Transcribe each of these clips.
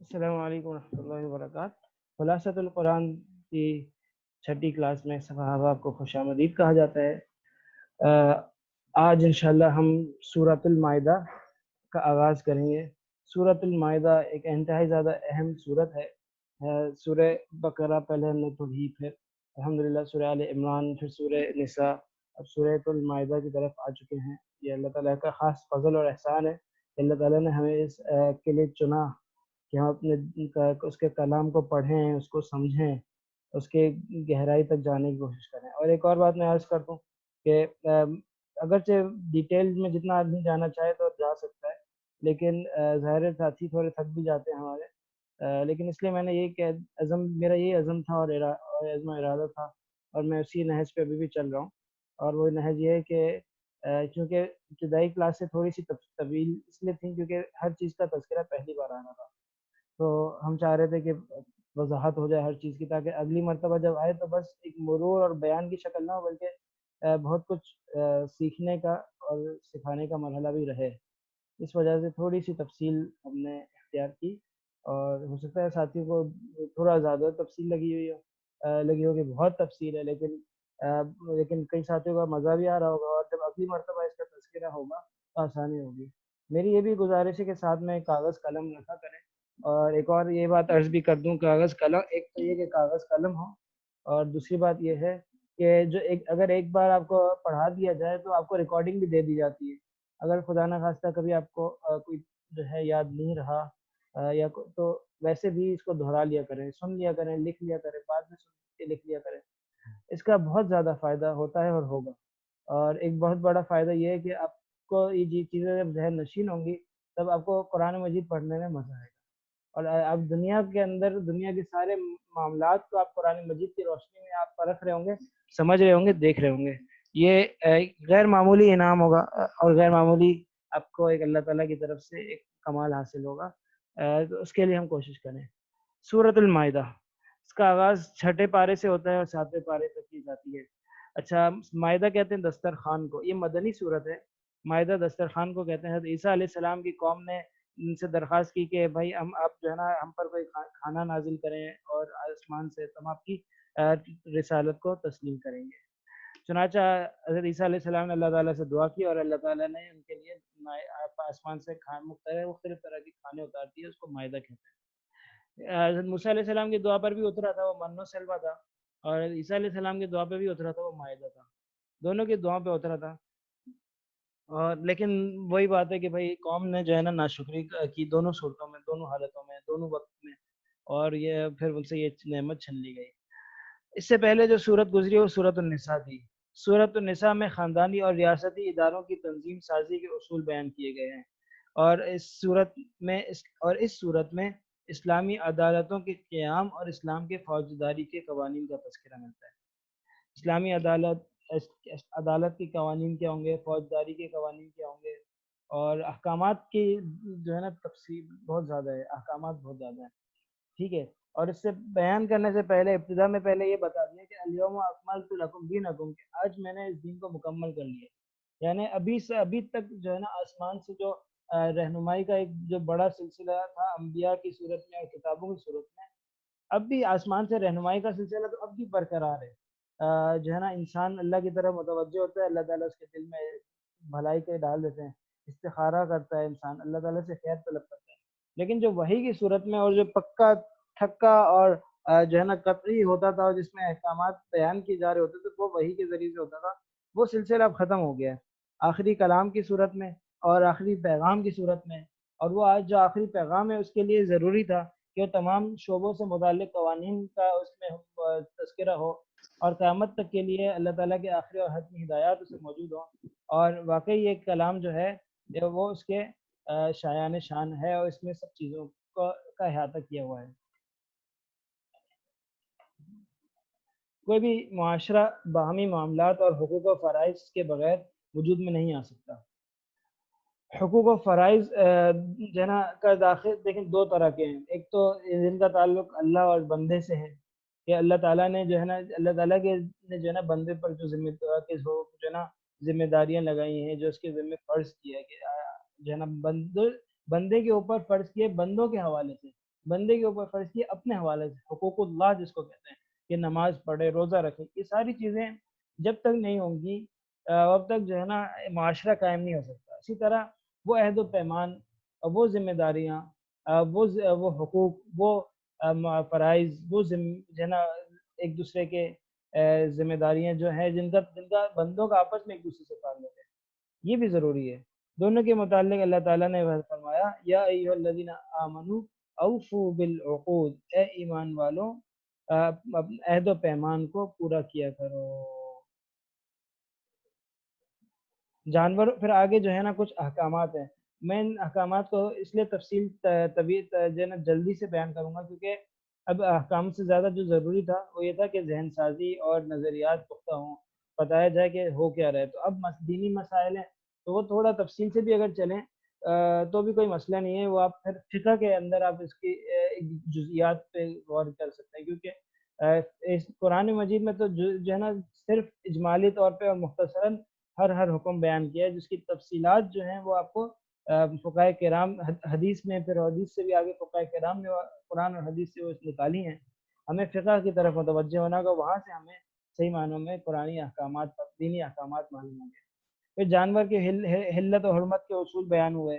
السلام علیکم ورحمۃ اللہ وبرکاتہ۔ خلاصۃ القرآن کی چھٹی کلاس میں سب احباب کو خوش آمدید کہا جاتا ہے۔ آج انشاءاللہ ہم سورۃ المائدہ کا آغاز کریں گے۔ سورۃ المائدہ ایک انتہائی زیادہ اہم سورت ہے۔ سورہ بقرہ پہلے ہم نے پڑھی، پھر الحمدللہ سورہ آل عمران، پھر سورہ نساء، اب سورۃ المائدہ کی طرف آ چکے ہیں۔ یہ اللہ تعالیٰ کا خاص فضل اور احسان ہے کہ اللہ تعالیٰ نے ہمیں اس کے لیے چنا کہ ہم اپنے اس کے کلام کو پڑھیں، اس کو سمجھیں، اس کے گہرائی تک جانے کی کوشش کریں۔ اور ایک اور بات میں عرض کر دوں کہ اگرچہ ڈیٹیل میں جتنا آدمی جانا چاہے تو جا سکتا ہے، لیکن ظاہر ساتھی تھوڑے تھک بھی جاتے ہیں ہمارے، لیکن اس لیے میں نے یہ کہ میرا یہی عزم تھا اور عزم و ارادہ تھا، اور میں اسی نہج پہ ابھی بھی چل رہا ہوں۔ اور وہ نہج یہ ہے کہ چونکہ ابتدائی کلاس سے تھوڑی سی طویل اس لیے تھی کیونکہ ہر چیز کا تذکرہ پہلی بار آنا تھا، تو ہم چاہ رہے تھے کہ وضاحت ہو جائے ہر چیز کی، تاکہ اگلی مرتبہ جب آئے تو بس ایک مرور اور بیان کی شکل نہ ہو، بلکہ بہت کچھ سیکھنے کا اور سکھانے کا مرحلہ بھی رہے۔ اس وجہ سے تھوڑی سی تفصیل ہم نے اختیار کی، اور ہو سکتا ہے ساتھیوں کو تھوڑا زیادہ تفصیل لگی ہوئی ہو، لگی ہوگی بہت تفصیل ہے، لیکن کئی ساتھیوں کا مزہ بھی آ رہا ہوگا، اور جب اگلی مرتبہ اس کا تذکرہ ہوگا تو آسانی ہوگی۔ میری یہ بھی گزارش ہے کہ ساتھ میں کاغذ قلم رکھا کریں، اور ایک اور یہ بات عرض بھی کر دوں، کاغذ قلم، ایک تو یہ کہ کاغذ قلم ہو، اور دوسری بات یہ ہے کہ جو اگر ایک بار آپ کو پڑھا دیا جائے تو آپ کو ریکارڈنگ بھی دے دی جاتی ہے۔ اگر خدا نخواستہ کبھی آپ کو کوئی جو ہے یاد نہیں رہا، تو ویسے بھی اس کو دہرا لیا کریں، سن لیا کریں، لکھ لیا کریں، بعد میں سن کے لکھ لیا کریں۔ اس کا بہت زیادہ فائدہ ہوتا ہے اور ہوگا۔ اور ایک بہت بڑا فائدہ یہ ہے کہ آپ کو یہ چیزیں جب ذہن نشین ہوں گی تب آپ کو قرآن مجید پڑھنے میں مزہ آئے گا، اور آپ دنیا کے اندر دنیا کے سارے معاملات کو آپ قرآن مجید کی روشنی میں آپ پرکھ رہے ہوں گے، سمجھ رہے ہوں گے، دیکھ رہے ہوں گے۔ یہ غیر معمولی انعام ہوگا، اور غیر معمولی آپ کو ایک اللہ تعالیٰ کی طرف سے ایک کمال حاصل ہوگا۔ تو اس کے لیے ہم کوشش کریں۔ سورۃ المائدہ، اس کا آغاز چھٹے پارے سے ہوتا ہے اور ساتویں پارے تک کی جاتی ہے۔ اچھا، مائدہ کہتے ہیں دسترخوان کو، یہ مدنی صورت ہے۔ مائدہ دسترخوان کو کہتے ہیں۔ حضرت عیسیٰ علیہ السلام کی قوم نے ان سے درخواست کی کہ بھائی آپ جو ہے نا ہم پر کوئی کھانا نازل کریں اور آسمان سے، تو ہم آپ کی رسالت کو تسلیم کریں گے۔ چنانچہ حضرت عیسیٰ علیہ السلام نے اللہ تعالیٰ سے دعا کی، اور اللہ تعالیٰ نے ان کے لیے آسمان سے مختلف طرح کے کھانے اتار دیے، اس کو مائدہ کہتے ہیں۔ حضرت موسیٰ علیہ السلام کی دعا پر بھی اترا تھا، وہ من و سلوہ تھا، اور عیسیٰ علیہ السلام کی دعا پہ بھی اترا تھا، وہ مائدہ تھا، دونوں کی دعا پہ اترا تھا۔ اور لیکن وہی بات ہے کہ بھائی قوم نے جو ہے نا ناشکری کی، دونوں صورتوں میں، دونوں حالتوں میں، دونوں وقت میں، اور یہ پھر ان سے یہ نعمت چھن لی گئی۔ اس سے پہلے جو صورت گزری وہ صورت النساء تھی۔ صورت النساء میں خاندانی اور ریاستی اداروں کی تنظیم سازی کے اصول بیان کیے گئے ہیں، اور اس صورت میں اسلامی عدالتوں کے قیام اور اسلام کے فوجداری کے قوانین کا تذکرہ ملتا ہے۔ اسلامی عدالت کے قوانین کیا ہوں گے، فوجداری کے قوانین کیا ہوں گے، اور احکامات کی جو ہے نا تفصیل بہت زیادہ ہے، احکامات بہت زیادہ ہیں، ٹھیک ہے۔ اور اس سے بیان کرنے سے پہلے ابتدا میں پہلے یہ بتا دیا کہ الیوم اکملت لکم دینکم، کہ آج میں نے اس دین کو مکمل کر لیا۔ یعنی ابھی تک جو ہے نا آسمان سے جو رہنمائی کا ایک جو بڑا سلسلہ تھا انبیاء کی صورت میں اور کتابوں کی صورت میں، اب بھی آسمان سے رہنمائی کا سلسلہ تو اب بھی برقرار ہے۔ جو ہے نا انسان اللہ کی طرف متوجہ ہوتا ہے، اللہ تعالیٰ اس کے دل میں بھلائی کے ڈال دیتے ہیں، استخارہ کرتا ہے انسان، اللہ تعالیٰ سے خیر طلب کرتا ہے۔ لیکن جو وحی کی صورت میں اور جو پکا تھکا اور جو ہے نا قطعی ہوتا تھا، اور جس میں احکامات بیان کیے جا رہے ہوتے تھے، وہ وحی کے ذریعے سے ہوتا تھا، وہ سلسلہ اب ختم ہو گیا ہے آخری کلام کی صورت میں اور آخری پیغام کی صورت میں۔ اور وہ آج جو آخری پیغام ہے اس کے لیے ضروری تھا کہ تمام شعبوں سے متعلق قوانین کا اس میں تذکرہ ہو، اور قیامت تک کے لیے اللہ تعالیٰ کے آخری اور حتمی ہدایات اسے موجود ہوں۔ اور واقعی یہ کلام جو ہے وہ اس کے شایان شان ہے، اور اس میں سب چیزوں کا احاطہ کیا ہوا ہے۔ کوئی بھی معاشرہ باہمی معاملات اور حقوق و فرائض کے بغیر وجود میں نہیں آ سکتا۔ حقوق و فرائض جو ہے نا کا داخل دیکھیں دو طرح کے ہیں۔ ایک تو جن کا تعلق اللہ اور بندے سے ہے، کہ اللہ تعالیٰ نے جو ہے نا اللہ تعالیٰ کے نے جو ہے نا بندے پر جو جو ہے نا ذمہ داریاں لگائی ہیں، جو اس کے ذمہ فرض کیا ہے کہ جو ہے نا بندے کے اوپر فرض کیے بندوں کے حوالے سے، بندے کے اوپر فرض کیا اپنے حوالے سے، حقوق اللہ جس کو کہتے ہیں کہ نماز پڑھے، روزہ رکھے، یہ ساری چیزیں جب تک نہیں ہوں گی اب تک جو ہے نا معاشرہ قائم نہیں ہو سکتا۔ اسی طرح وہ عہد و پیمان، وہ ذمہ داریاں، وہ حقوق، وہ فرائض، وہ جو ہے نا ایک دوسرے کے ذمہ داریاں جو ہیں جن کا بندوں کا آپس میں ایک دوسرے سے تعلق ہے، یہ بھی ضروری ہے۔ دونوں کے متعلق اللہ تعالیٰ نے فرمایا یا ایھا الذین آمنوا اوفوا بالعقود، اے ایمان والوں عہد و پیمان کو پورا کیا کرو۔ جانور پھر آگے جو ہے نا کچھ احکامات ہیں، میں ان احکامات کو اس لیے تفصیل جو ہے نا جلدی سے بیان کروں گا کیونکہ اب احکام سے زیادہ جو ضروری تھا وہ یہ تھا کہ ذہن سازی اور نظریات پختہ ہوں، بتایا جائے کہ ہو کیا رہا ہے۔ تو اب دینی مسائل ہیں تو وہ تھوڑا تفصیل سے بھی اگر چلیں تو بھی کوئی مسئلہ نہیں ہے، وہ آپ پھر فقہ کے اندر آپ اس کی جزئیات پہ غور کر سکتے ہیں، کیونکہ اس قرآن مجید میں تو جو ہے نا صرف اجمالی طور پہ اور مختصراً ہر حکم بیان کیا ہے، جس کی تفصیلات جو ہیں وہ آپ کو فقہائے کرام حدیث میں، پھر حدیث سے بھی آگے فقہائے کرام نے قرآن اور حدیث سے وہ نکالی ہیں۔ ہمیں فقہ کی طرف متوجہ ہونا ہوگا، وہاں سے ہمیں صحیح معنوں میں قرآنی احکامات، دینی احکامات معلوم ہوں گے۔ پھر جانور کے حلت و حرمت کے اصول بیان ہوئے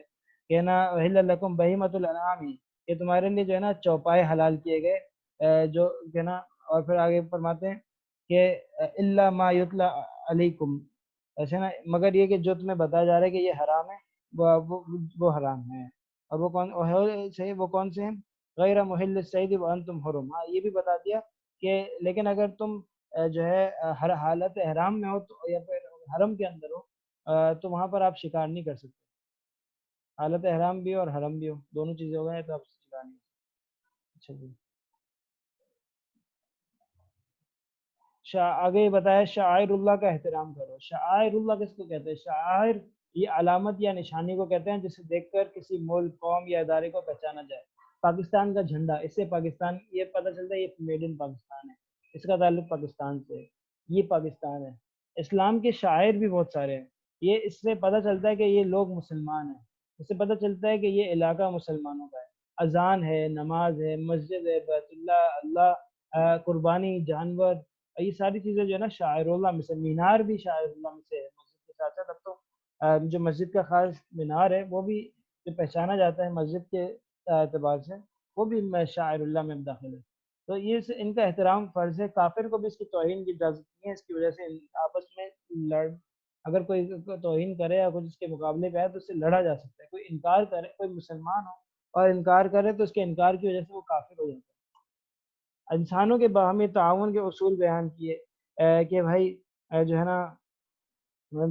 کہ نا حل لکم بہیمۃ الانعام، یہ تمہارے لیے جو ہے نا چوپائے حلال کیے گئے جو کہ نا، اور پھر آگے فرماتے ہیں کہ الا ما یتلا علیکم، ایسے نا مگر یہ کہ جو تمہیں بتایا جا رہا ہے کہ یہ حرام ہے وہ حرام ہے، اور وہ کون سے ہیں؟ غیر محل الصید وانتم حرم، ہاں یہ بھی بتا دیا کہ لیکن اگر تم جو ہے ہر حالت احرام میں ہو تو یا پھر حرم کے اندر ہو تو وہاں پر آپ شکار نہیں کر سکتے، حالت احرام بھی ہو اور حرم بھی ہو، دونوں چیزیں ہو گئے تو آپ شکار نہیں کر سکتے۔ اچھا جی، آگے یہ بتایا شعائر اللہ کا احترام کرو۔ شعائر اللہ کس کو کہتے ہیں؟ شعائر یہ علامت یا نشانی کو کہتے ہیں جسے دیکھ کر کسی ملک، قوم یا ادارے کو پہچانا جائے۔ پاکستان کا جھنڈا، اس سے پاکستان یہ پتہ چلتا ہے یہ میڈ ان پاکستان ہے، اس کا تعلق پاکستان سے، یہ پاکستان ہے۔ اسلام کے شاعر بھی بہت سارے ہیں، یہ اس سے پتہ چلتا ہے کہ یہ لوگ مسلمان ہیں، اس سے پتہ چلتا ہے کہ یہ علاقہ مسلمانوں کا ہے۔ اذان ہے، نماز ہے، مسجد ہے، بیت اللہ، قربانی، جانور، یہ ساری چیزیں جو ہے نا شاعر اللہ میں سے، مینار بھی شاعر اللہ میں سے ہے، مسجد کے ساتھ ساتھ اب تو جو مسجد کا خاص مینار ہے وہ بھی جو پہچانا جاتا ہے مسجد کے اعتبار سے، وہ بھی شاعر اللہ میں داخل ہے۔ تو یہ ان کا احترام فرض ہے، کافر کو بھی اس کی توہین کی اجازت نہیں ہے، اس کی وجہ سے آپس میں اگر کوئی توہین کرے یا کچھ اس کے مقابلے پہ آئے تو اس سے لڑا جا سکتا ہے، کوئی انکار کرے، کوئی مسلمان ہو اور انکار کرے تو اس کے انکار کی وجہ سے وہ کافر ہو جاتا ہے۔ انسانوں کے باہمی تعاون کے اصول بیان کیے کہ بھائی جو ہے نا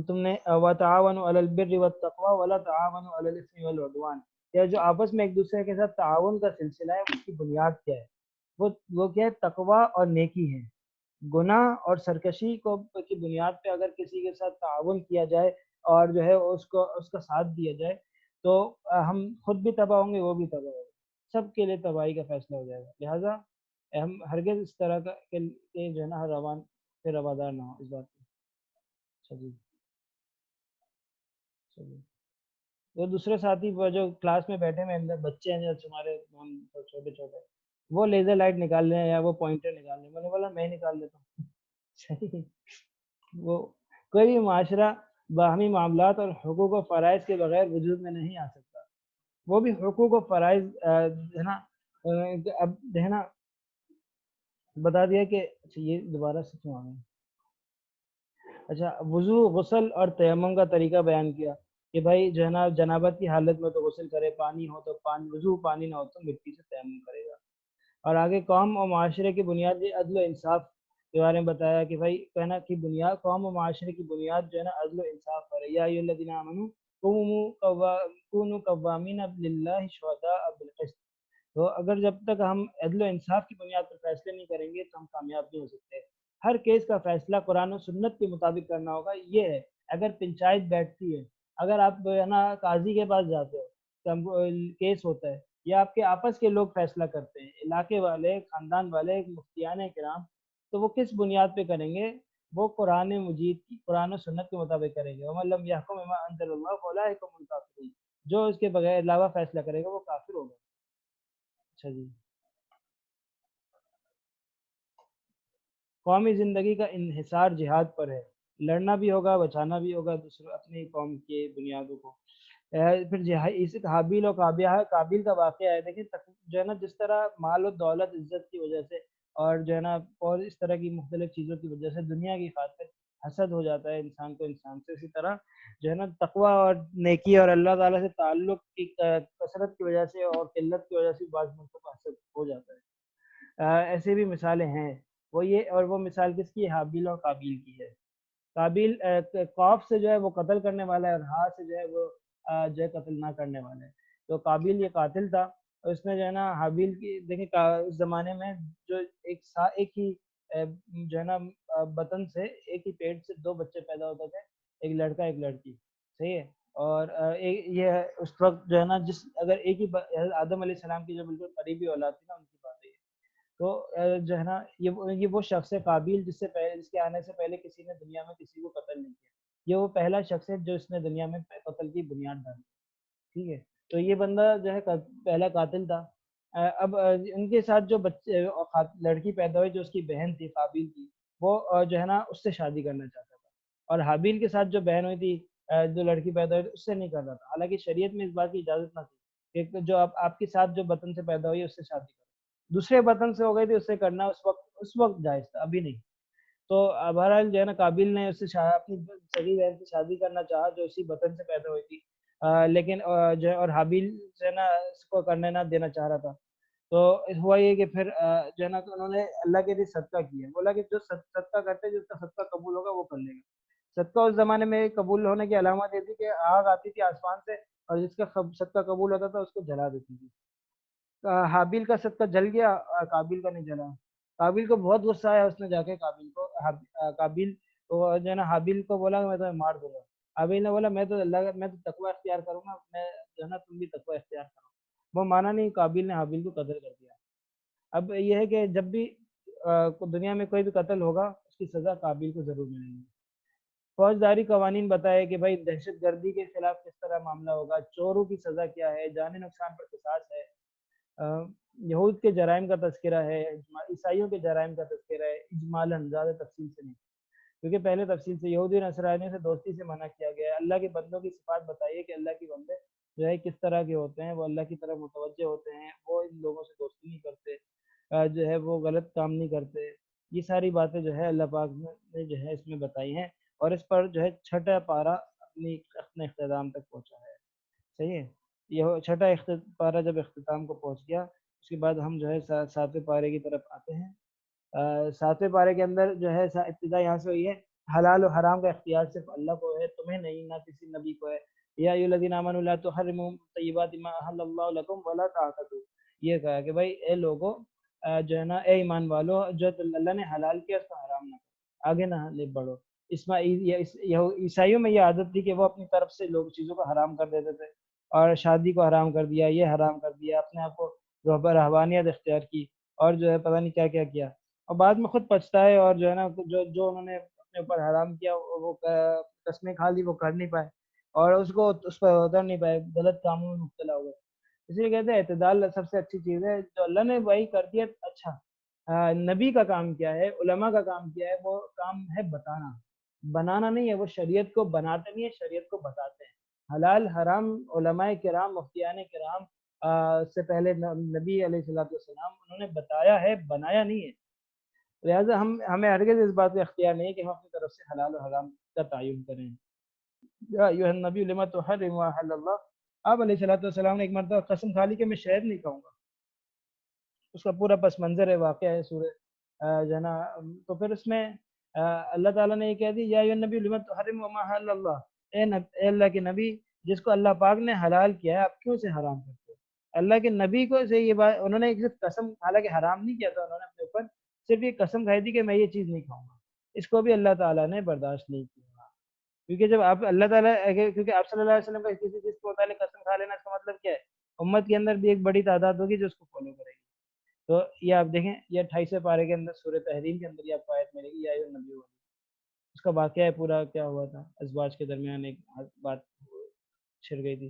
تم نے وَتَعَاوَنُوا عَلَى الْبِرِّ وَالتَّقْوَىٰ وَلَا تَعَاوَنُوا عَلَى الْإِثْمِ وَالْعُدْوَانِ، یہ جو آپس میں ایک دوسرے کے ساتھ تعاون کا سلسلہ ہے اس کی بنیاد کیا ہے؟ وہ کیا ہے؟ تقویٰ اور نیکی ہے۔ گناہ اور سرکشی کی بنیاد پہ اگر کسی کے ساتھ تعاون کیا جائے اور جو ہے اس کا ساتھ دیا جائے تو ہم خود بھی تباہ ہوں گے، وہ بھی تباہ ہوگا، سب کے لیے تباہی کا فیصلہ ہو جائے گا۔ لہٰذا ہم ہرگز اس طرح کا کہ جو ہے نا ہر روان سے روادار نہ ہو اس بات کو۔ اچھا جی، اچھا جی، وہ دوسرے ساتھی وہ جو کلاس میں بیٹھے ہوئے اندر بچے ہیں جو تمہارے ہم چھوٹے چھوٹے، وہ لیزر لائٹ نکال رہے ہیں یا وہ پوائنٹر نکال رہے ہیں، میں نے بولا میں نکال دیتا ہوں۔ صحیح، وہ کوئی بھی معاشرہ باہمی معاملات اور حقوق و فرائض کے بغیر وجود میں نہیں آ سکتا، وہ بھی حقوق و فرائض جو ہے نا اب جو ہے نا بتا دیا کہ اچھا یہ دوبارہ سے کیوں آ گئے؟ اچھا، وضو، غسل اور تیمم کا طریقہ بیان کیا کہ بھائی جو ہے نا جنابت کی حالت میں تو غسل کرے، پانی ہو تو پانی وضو، پانی نہ ہو تو مٹی سے تیمم کرے گا۔ اور آگے قوم اور معاشرے کی بنیادی عدل و انصاف کے بارے میں بتایا کہ بھائی کہنا کہ بنیاد قوم و معاشرے کی بنیاد جو ہے نا عدل و انصاف پر ہے۔ یا ایھا الذین آمنوا کونوا قوامین للہ شہداء بالقسط، تو اگر جب تک ہم عدل و انصاف کی بنیاد پر فیصلے نہیں کریں گے تو ہم کامیاب نہیں ہو سکتے۔ ہر کیس کا فیصلہ قرآن و سنت کے مطابق کرنا ہوگا، یہ ہے اگر پنچایت بیٹھتی ہے، اگر آپ نا قاضی کے پاس جاتے ہو، کیس ہوتا ہے یا آپ کے آپس کے لوگ فیصلہ کرتے ہیں، علاقے والے، خاندان والے، مفتیان کرام، تو وہ کس بنیاد پہ کریں گے؟ وہ قرآن مجید کی، قرآن و سنت کے مطابق کریں گے۔ وَمَن لَّمْ يَحْكُم بِمَا أَنزَلَ اللَّهُ فَأُولَٰئِكَ هُمُ الْكَافِرُونَ، جو اس کے بغیر علاوہ فیصلہ کرے گا وہ کافر ہوگا۔ اچھا جی. قومی زندگی کا انحصار جہاد پر ہے. لڑنا بھی ہوگا، بچانا بھی ہوگا دوسروں اپنی قوم کے بنیادوں کو. پھر اس حابیل اور قابیل کا واقعہ ہے. دیکھیں جو ہے نا، جس طرح مال و دولت عزت کی وجہ سے اور جو ہے نا اور اس طرح کی مختلف چیزوں کی وجہ سے دنیا کی خاطر حسد ہو جاتا ہے انسان کو انسان سے، اسی طرح جو ہے نا تقوی اور نیکی اور اللہ تعالیٰ سے تعلق کی کثرت کی وجہ سے اور قلت کی وجہ سے بعض ملکوں کا حسد ہو جاتا ہے. ایسے بھی مثالیں ہیں. وہ یہ، اور وہ مثال کس کی ہے؟ حابیل اور قابیل کی ہے. قابیل قاف سے جو ہے وہ قتل کرنے والا ہے، اور ہا سے جو ہے وہ جو ہے قتل نہ کرنے والا ہے. تو قابیل یہ قاتل تھا، اور اس نے جو ہے نا حابیل کی، دیکھیں اس زمانے میں جو ایک ہی جو ہے نا بطن سے، ایک ہی پیٹ سے دو بچے پیدا ہوتے تھے، ایک لڑکا ایک لڑکی. صحیح ہے. اور یہ اس وقت جو ہے نا، اگر ایک ہی حضرت آدم علیہ السلام کی جو بالکل قریبی اولاد تھی نا، ان کی بات ہے. تو جو ہے نا یہ وہ شخص ہے قابیل، جس سے پہلے، جس کے آنے سے پہلے کسی نے دنیا میں کسی کو قتل نہیں کیا. یہ وہ پہلا شخص ہے جو اس نے دنیا میں قتل کی بنیاد ڈالی. ٹھیک ہے. تو یہ بندہ جو ہے پہلا قاتل تھا. اب ان کے ساتھ جو بچے لڑکی پیدا ہوئی جو اس کی بہن تھی قابیل کی، وہ جو ہے نا اس سے شادی کرنا چاہتا تھا. اور حابیل کے ساتھ جو بہن ہوئی تھی، جو لڑکی پیدا ہوئی تھی، اس سے نہیں کر رہا تھا. حالانکہ شریعت میں اس بات کی اجازت نہ تھی کہ جو آپ کے ساتھ جو بطن سے پیدا ہوئی اس سے شادی کرو. دوسرے بطن سے ہو گئی تھی، اس سے کرنا اس وقت جائز تھا، ابھی نہیں. تو بہرحال جو ہے نا قابیل نے اس سے اپنی سگی بہن سے شادی کرنا چاہا جو اسی بطن سے پیدا ہوئی تھی. لیکن جو ہے، اور حابیل جو ہے نا اس کو کرنے نہ دینا چاہ رہا تھا. تو ہوا یہ کہ پھر جو ہے نا انہوں نے اللہ کے لیے صدقہ کیا. بولا کہ جو صدقہ کرتے جس کا صدقہ قبول ہوگا وہ کر لے گا. صدقہ اس زمانے میں قبول ہونے کی علامت یہ تھی کہ آگ آتی تھی آسمان سے، اور جس کا صدقہ قبول ہوتا تھا اس کو جلا دیتی تھی. حابیل کا صدقہ جل گیا، قابیل کا نہیں جلا. قابیل کو بہت غصہ آیا. اس نے جا کے قابیل کو جو ہے نا حابیل کو بولا کہ میں تمہیں مار دوں گا. حابیل نے بولا میں تو تقوی اختیار کروں گا، میں جو ہے نا تم بھی تقوی اختیار کرو. وہ مانا نہیں. قابیل نے حابیل کو قتل کر دیا. اب یہ ہے کہ جب بھی دنیا میں کوئی بھی قتل ہوگا اس کی سزا قابیل کو ضرور ملے گی. فوجداری قوانین بتائے کہ بھائی دہشت گردی کے خلاف کس طرح معاملہ ہوگا، چوروں کی سزا کیا ہے، جانی نقصان پر قصاص ہے. یہود کے جرائم کا تذکرہ ہے، عیسائیوں کے جرائم کا تذکرہ ہے، اجمالاً، زیادہ تفصیل سے نہیں، کیونکہ پہلے تفصیل سے یہودی نصرانیوں سے دوستی سے منع کیا گیا ہے. اللہ کے بندوں کی صفات بتائیے کہ اللہ کے بندے جو ہے کس طرح کے ہوتے ہیں. وہ اللہ کی طرف متوجہ ہوتے ہیں، وہ ان لوگوں سے دوستی نہیں کرتے، جو ہے وہ غلط کام نہیں کرتے. یہ ساری باتیں جو ہے اللہ پاک نے جو ہے اس میں بتائی ہیں، اور اس پر جو ہے چھٹا پارہ اپنے اختتام تک پہنچا ہے. صحیح ہے. یہ چھٹا پارہ جب اختتام کو پہنچ گیا، اس کے بعد ہم جو ہے ساتویں پارے کی طرف آتے ہیں. ساتویں پارے کے اندر جو ہے ابتدا یہاں سے ہوئی ہے، حلال و حرام کا اختیار صرف اللہ کو ہے، تمہیں نہیں، نہ کسی نبی کو ہے. یا ایھا الذین آمنوا لا تحرموا طیبات ما احل اللہ لکم ولا تعتدوا. یہ کہا کہ بھائی اے لوگوں، جو ہے نا اے ایمان والو، جو اللہ نے حلال کیا اس کو حرام نہ کرو، آگے نہ بڑھو. عیسائیوں میں یہ عادت تھی کہ وہ اپنی طرف سے لوگ چیزوں کو حرام کر دیتے تھے، اور شادی کو حرام کر دیا، یہ حرام کر دیا، اپنے آپ کو رہبانیت اختیار کی، اور جو ہے پتہ نہیں کیا کیا کیا. اور بعد میں خود پچھتا ہے، اور جو ہے نا جو انہوں نے اپنے اوپر حرام کیا وہ قسمیں کھا لی، وہ کر نہیں پائے، اور اس پر اتر نہیں پائے، غلط کاموں میں مبتلا ہو گئے. اس لیے کہتے ہیں اعتدال سب سے اچھی چیز ہے. جو اللہ نے وہی کر دیا اچھا. نبی کا کام کیا ہے، علماء کا کام کیا ہے؟ وہ کام ہے بتانا، بنانا نہیں ہے. وہ شریعت کو بناتے نہیں ہے، شریعت کو بتاتے ہیں. حلال حرام علماء کرام، مفتیان کرام سے پہلے نبی علیہ الصلوۃ والسلام انہوں نے بتایا ہے، بنایا نہیں ہے. لہٰذا ہمیں ہرگز اس بات کا اختیار نہیں ہے کہ ہم اپنی طرف سے حلال و حرام کا تعین کریں. یا ایھا النبی لما تحرم ما احل اللہ. آپ علیہ الصلوۃ والسلام نے ایک مرتبہ قسم کھا لی کہ میں شہد نہیں کھاؤں گا. اس کا پورا پس منظر ہے، واقعہ ہے سورہ جو ہے نا. تو پھر اس میں اللہ تعالیٰ نے یہ کہہ دی یا ایھا النبی لما تحرم ما احل اللہ. اے اللہ کے نبی، جس کو اللہ پاک نے حلال کیا ہے آپ کیوں سے حرام کرتے ہو؟ اللہ کے نبی کو سے یہ بات انہوں نے صرف قسم، حالانکہ حرام نہیں کیا تھا انہوں نے اپنے اوپر، صرف یہ قسم کھائی تھی کہ میں یہ چیز نہیں کھاؤں گا. اس کو بھی اللہ تعالیٰ نے برداشت نہیں کیا. کیونکہ جب آپ اللہ تعالیٰ، کیونکہ آپ صلی اللہ علیہ وسلم کا کسی چیز کو متعلق قسم کھا لینا، اس کا مطلب کیا ہے؟ امت کے اندر بھی ایک بڑی تعداد ہوگی جو اس کو فالو کرے گی. تو یہ آپ دیکھیں، یہ 28 پارے کے اندر سورہ تحریم کے اندر یہ آپ کو آیت ملے گی یا ایھا النبی. اس کا واقعہ ہے پورا کیا ہوا تھا. ازواج کے درمیان ایک بات چھڑ گئی تھی.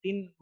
3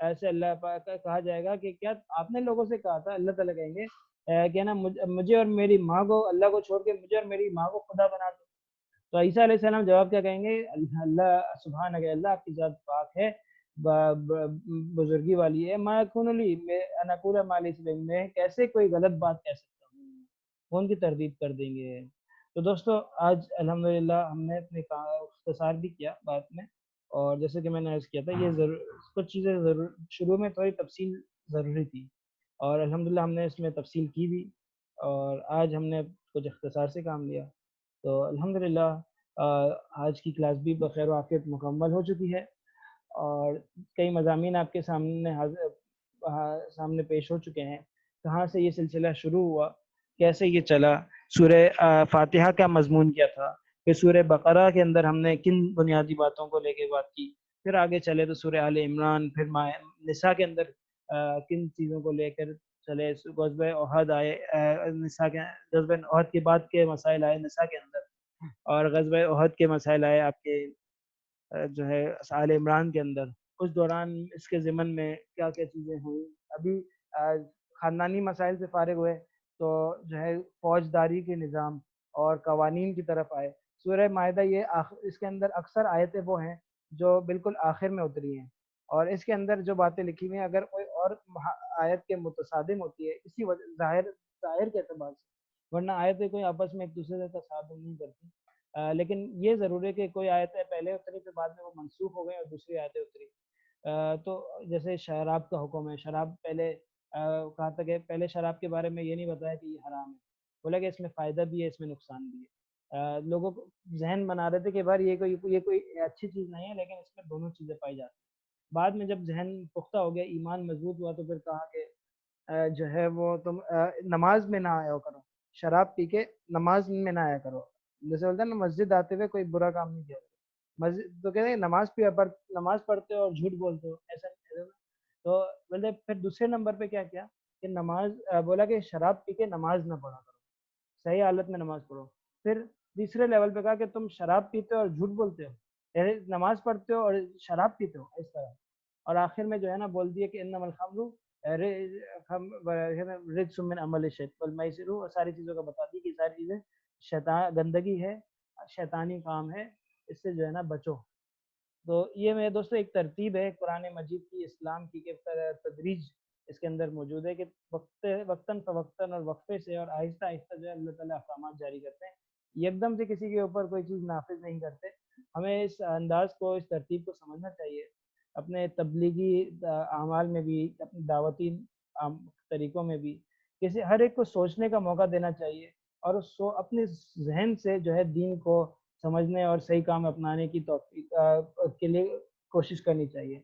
ایسے اللہ پاک کا کہا جائے گا کہ کیا آپ نے لوگوں سے کہا تھا، اللہ تعالیٰ کہیں گے کہ نا مجھے اور میری ماں کو، اللہ کو چھوڑ کے مجھے اور میری ماں کو خدا بنا دو. تو عیسیٰ علیہ السلام جواب کیا کہیں گے؟ اللہ سبحان اللہ، آپ کی ذات پاک ہے، بزرگی والی ہے. ما یکون لی ان اقول ما لیس بعلم، میں کیسے کوئی غلط بات کہہ سکتا ہوں. وہ ان کی تردید کر دیں گے. تو دوستو آج الحمدللہ ہم نے اپنے اختصار بھی کیا بات میں، اور جیسے کہ میں نے عرض کیا تھا یہ کچھ چیزیں ضرور شروع میں تھوڑی تفصیل ضروری تھی، اور الحمدللہ ہم نے اس میں تفصیل کی بھی، اور آج ہم نے کچھ اختصار سے کام لیا. تو الحمدللہ آج کی کلاس بھی بخیر و عافیت مکمل ہو چکی ہے، اور کئی مضامین آپ کے سامنے سامنے پیش ہو چکے ہیں. کہاں سے یہ سلسلہ شروع ہوا، کیسے یہ چلا، سورہ فاتحہ کا مضمون کیا تھا، پھر سورہ بقرہ کے اندر ہم نے کن بنیادی باتوں کو لے کے بات کی، پھر آگے چلے تو سورہ آل عمران، پھر نساء کے اندر کن چیزوں کو لے کر چلے، غزوہ احد آئے، نساء کے غزوہ احد کے بعد کے مسائل آئے نساء کے اندر، اور غزوہ احد کے مسائل آئے آپ کے جو ہے آل عمران کے اندر. اس دوران اس کے ضمن میں کیا کیا چیزیں ہوئیں. ابھی خاندانی مسائل سے فارغ ہوئے تو جو ہے فوجداری کے نظام اور قوانین کی طرف آئے. سورہ مائدہ اس کے اندر اکثر آیتیں وہ ہیں جو بالکل آخر میں اتری ہیں، اور اس کے اندر جو باتیں لکھی ہوئی ہیں اگر کوئی اور آیت کے متصادم ہوتی ہے اسی وجہ ظاہر کے اعتبار سے، ورنہ آیتیں کوئی آپس میں ایک دوسرے سے تصادم نہیں کرتی. لیکن یہ ضرور ہے کہ کوئی آیتیں پہلے اتری پھر بعد میں وہ منسوخ ہو گئے اور دوسری آیتیں اتری. تو جیسے شراب کا حکم ہے، شراب پہلے کہا تھا کہ پہلے شراب کے بارے میں یہ نہیں بتایا کہ یہ حرام ہے، بولا کہ اس میں فائدہ بھی ہے اس میں نقصان بھی ہے. لوگوں کو ذہن بنا رہے تھے کہ بھائی یہ کوئی اچھی چیز نہیں ہے، لیکن اس میں دونوں چیزیں پائی جاتی ہیں. بعد میں جب ذہن پختہ ہو گیا، ایمان مضبوط ہوا، تو پھر کہا کہ جو ہے وہ تم نماز میں نہ آیا کرو، شراب پی کے نماز میں نہ آیا کرو. جیسے بولتے ہیں نا مسجد آتے ہوئے کوئی برا کام نہیں کیا. مسجد تو کہتے ہیں نماز پڑھتے ہو اور جھوٹ بولتے ہو، ایسا نہیں. تو بولے پھر دوسرے نمبر پہ کیا کیا کہ نماز بولا کہ شراب پی کے نماز نہ پڑھا کرو، صحیح حالت میں نماز پڑھو. پھر تیسرے لیول پہ کہا کہ تم شراب پیتے ہو اور جھوٹ بولتے ہو، یعنی نماز پڑھتے ہو اور شراب پیتے ہو اس طرح. اور آخر میں جو ہے نا بول دیے کہ انما الخمر رجس من عمل الشیطان والمیسر، اور ساری چیزوں کا بتا دی کہ ساری چیزیں شیطان گندگی ہے، شیطانی کام ہے، اس سے جو ہے نا بچو. تو یہ میرے دوستو ایک ترتیب ہے قرآن مجید کی، اسلام کی، کہ تدریج اس کے اندر موجود ہے کہ وقتاً فوقتاً اور وقفے سے اور آہستہ آہستہ جو ہے اللہ تعالیٰ احکامات جاری کرتے ہیں. ایک دم سے کسی کے اوپر کوئی چیز نافذ نہیں کرتے. ہمیں اس انداز کو، اس ترتیب کو سمجھنا چاہیے اپنے تبلیغی اعمال میں بھی، اپنے دعوتی طریقوں میں بھی. ہر ایک کو سوچنے کا موقع دینا چاہیے، اور اپنے ذہن سے جو ہے دین کو سمجھنے اور صحیح کام اپنانے کی توفیق کے لیے کوشش کرنی چاہیے.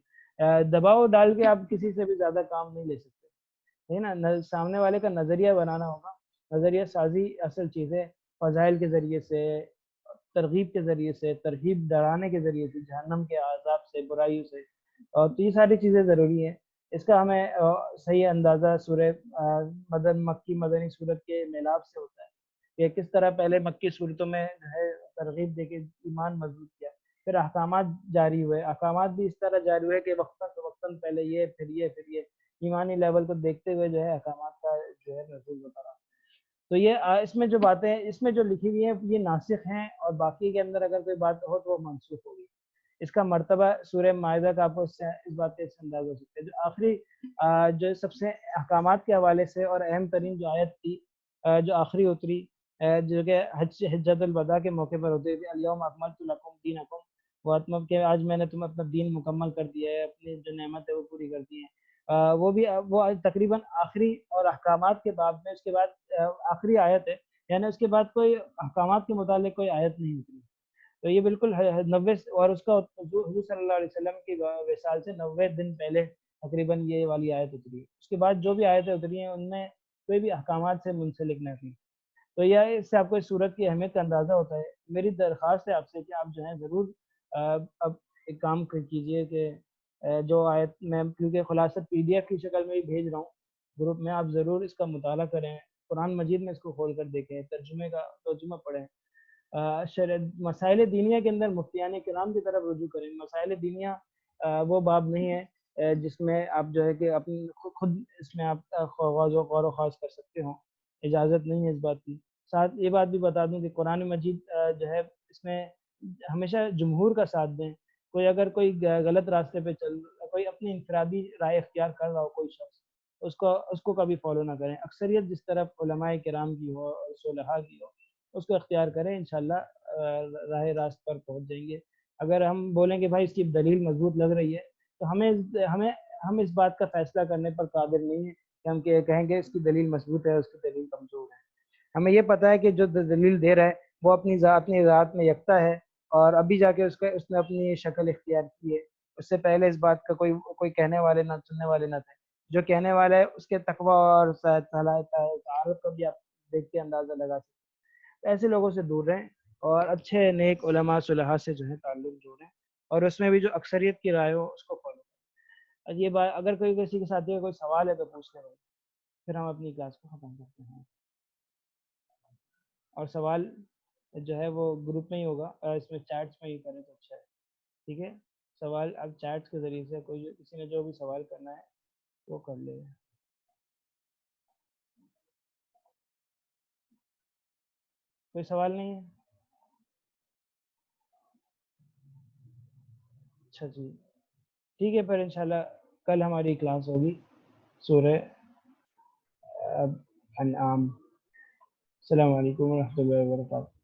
دباؤ ڈال کے آپ کسی سے بھی زیادہ کام نہیں لے سکتے، ہے نا. سامنے والے کا نظریہ بنانا ہوگا. نظریہ سازی اصل چیز ہے، فضائل کے ذریعے سے، ترغیب کے ذریعے سے، ترغیب ڈرانے کے ذریعے سے، جہنم کے عذاب سے، برائیوں سے. اور تو یہ ساری چیزیں ضروری ہیں. اس کا ہمیں صحیح اندازہ سورہ مکی مدنی صورت کے میلاب سے ہوتا ہے کہ کس طرح پہلے مکی صورتوں میں ہے ترغیب دے کے ایمان مضبوط کیا، پھر احکامات جاری ہوئے. احکامات بھی اس طرح جاری ہوئے کہ وقتاً پہلے یہ پھر یہ ایمانی لیول کو دیکھتے ہوئے جو ہے احکامات کا جو ہے نزول ہوتا رہا. تو یہ اس میں جو باتیں اس میں جو لکھی ہوئی ہیں یہ ناسخ ہیں، اور باقی کے اندر اگر کوئی بات ہو تو وہ منسوخ ہوگی. اس کا مرتبہ سورہ مائدہ کا آپ کو اس بات سے اندازہ ہو سکتا ہے. جو آخری جو سب سے احکامات کے حوالے سے اور اہم ترین جو آیت تھی جو آخری اتری، جو کہ حجۃ الوداع کے موقع پر ہوتی تھی، الیوم اکملت لکم دینکم، وہ اتمم کہ آج میں نے تمہیں اپنا دین مکمل کر دیا ہے، اپنی جو نعمت ہے وہ پوری کر دی ہے. وہ بھی وہ تقریباً آخری اور احکامات کے باب میں اس کے بعد آخری آیت ہے، یعنی اس کے بعد کوئی احکامات کے متعلق کوئی آیت نہیں اتری. تو یہ بالکل 90 اور اس کا حضور صلی اللہ علیہ وسلم کی وصال سے 90 دن پہلے تقریباً یہ والی آیت اتری. اس کے بعد جو بھی آیتیں اتری ہیں ان میں کوئی بھی احکامات سے منسلک نہ تھی. تو یہ اس سے آپ کو اس صورت کی اہمیت کا اندازہ ہوتا ہے. میری درخواست ہے آپ سے کہ آپ جو ہیں ضرور اب ایک کام کیجئے کہ جو آیت میں کیونکہ خلاصہ PDF کی شکل میں بھی بھیج رہا ہوں گروپ میں، آپ ضرور اس کا مطالعہ کریں، قرآن مجید میں اس کو کھول کر دیکھیں، ترجمہ پڑھیں. مسائل دینیہ کے اندر مفتیان کرام کی طرف رجوع کریں. مسائل دینیہ وہ باب نہیں ہے جس میں آپ جو ہے کہ اپنی خود اس میں آپ غور و خوض کر سکتے ہوں، اجازت نہیں ہے اس بات کی۔ ساتھ یہ بات بھی بتا دوں کہ قرآن مجید جو ہے اس میں ہمیشہ جمہور کا ساتھ دیں۔ کوئی اگر کوئی غلط راستے پہ کوئی اپنی انفرادی رائے اختیار کر رہا ہو کوئی شخص، اس کو کبھی فالو نہ کریں۔ اکثریت جس طرف علماء کرام کی ہو اور صلحاء کی ہو اس کو اختیار کریں، انشاءاللہ راہ راست پر پہنچ جائیں گے۔ اگر ہم بولیں کہ بھائی اس کی دلیل مضبوط لگ رہی ہے تو ہمیں ہم اس بات کا فیصلہ کرنے پر قادر نہیں ہیں کہ ہم کہیں گے اس کی دلیل مضبوط ہے اس کی دلیل کمزور ہے۔ ہمیں یہ پتہ ہے کہ جو دلیل دے رہا ہے وہ اپنی ذات میں یکتا ہے، اور ابھی جا کے اس نے اپنی شکل اختیار کی ہے۔ اس سے پہلے اس بات کا کوئی کہنے والے نہ سننے والے نہ تھے۔ جو کہنے والا ہے اس کے تقوی اور طہارت کو بھی آپ دیکھ کے اندازہ لگا سکتے ہیں۔ ایسے لوگوں سے دور رہیں اور اچھے نیک علماء صلحاء سے جو ہے تعلق جوڑیں، اور اس میں بھی جو اکثریت کی رائے ہو اس کو فالو کریں۔ یہ بات اگر کوئی کسی کے ساتھی کا کوئی سوال ہے تو پوچھ لیں، پھر ہم اپنی کلاس کو ختم کرتے ہیں۔ اور سوال جو ہے وہ گروپ میں ہی ہوگا، اور اس میں چیٹس میں ہی کریں تو اچھا ہے، ٹھیک ہے؟ سوال اب چیٹس کے ذریعے سے کسی نے جو بھی سوال کرنا ہے وہ کر لے۔ کوئی سوال نہیں ہے؟ اچھا جی، ٹھیک ہے، پھر انشاءاللہ کل ہماری کلاس ہوگی سورہ انعام۔ السلام علیکم ورحمۃ اللہ وبرکاتہ۔